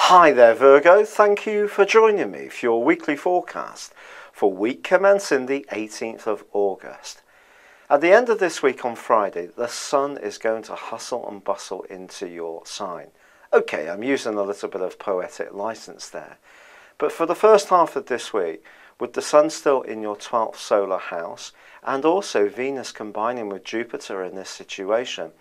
Hi there Virgo, thank you for joining me for your weekly forecast for week commencing the 18th of August. At the end of this week on Friday, the sun is going to hustle and bustle into your sign. Okay, I'm using a little bit of poetic license there. But for the first half of this week, with the sun still in your 12th solar house, and also Venus combining with Jupiter in this situation,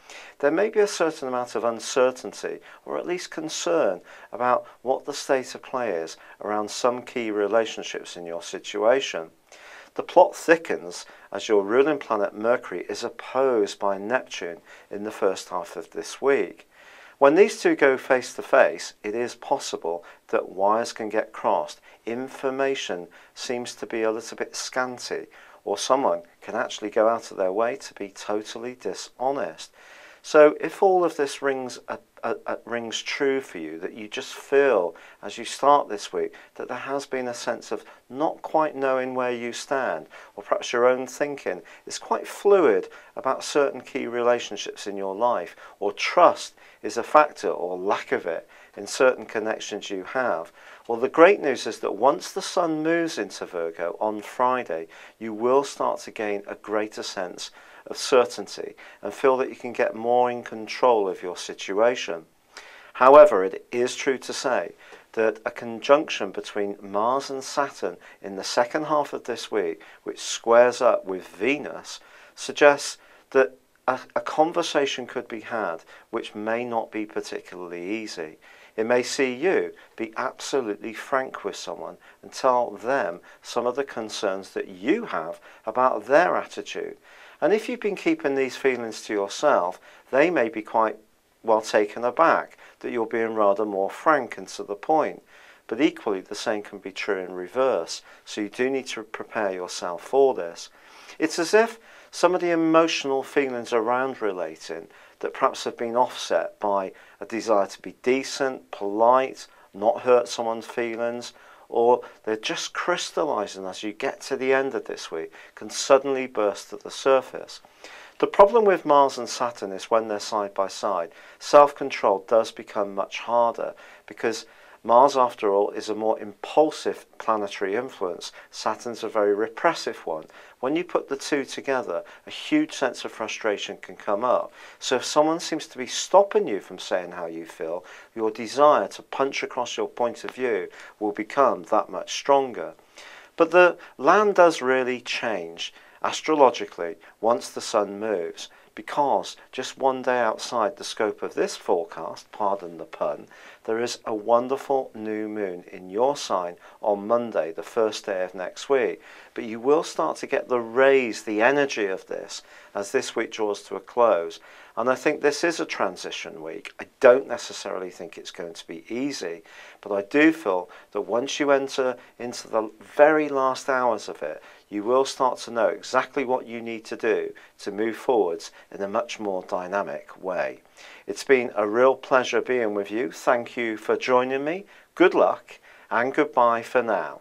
there may be a certain amount of uncertainty, or at least concern, about what the state of play is around some key relationships in your situation. The plot thickens as your ruling planet Mercury is opposed by Neptune in the first half of this week. When these two go face to face, it is possible that wires can get crossed, information seems to be a little bit scanty, or someone can actually go out of their way to be totally dishonest. So if all of this rings true for you, that you just feel as you start this week that there has been a sense of not quite knowing where you stand, or perhaps your own thinking is quite fluid about certain key relationships in your life, or trust is a factor or lack of it in certain connections you have, well, the great news is that once the sun moves into Virgo on Friday, you will start to gain a greater sense of certainty and feel that you can get more in control of your situation. However, it is true to say that a conjunction between Mars and Saturn in the second half of this week, which squares up with Venus, suggests that a conversation could be had which may not be particularly easy. It may see you be absolutely frank with someone and tell them some of the concerns that you have about their attitude. And if you've been keeping these feelings to yourself, they may be quite well taken aback that you're being rather more frank and to the point. But equally, the same can be true in reverse. So you do need to prepare yourself for this. It's as if some of the emotional feelings around relating that perhaps have been offset by a desire to be decent, polite, not hurt someone's feelings, or they're just crystallizing as you get to the end of this week, can suddenly burst to the surface. The problem with Mars and Saturn is when they're side by side, self-control does become much harder, because Mars, after all, is a more impulsive planetary influence. Saturn's a very repressive one. When you put the two together, a huge sense of frustration can come up. So if someone seems to be stopping you from saying how you feel, your desire to punch across your point of view will become that much stronger. But the land does really change astrologically once the sun moves, because just one day outside the scope of this forecast, pardon the pun, there is a wonderful new moon in your sign on Monday, the first day of next week. But you will start to get the rays, the energy of this, as this week draws to a close. And I think this is a transition week. I don't necessarily think it's going to be easy, but I do feel that once you enter into the very last hours of it, you will start to know exactly what you need to do to move forwards in a much more dynamic way. It's been a real pleasure being with you. Thank you for joining me. Good luck and goodbye for now.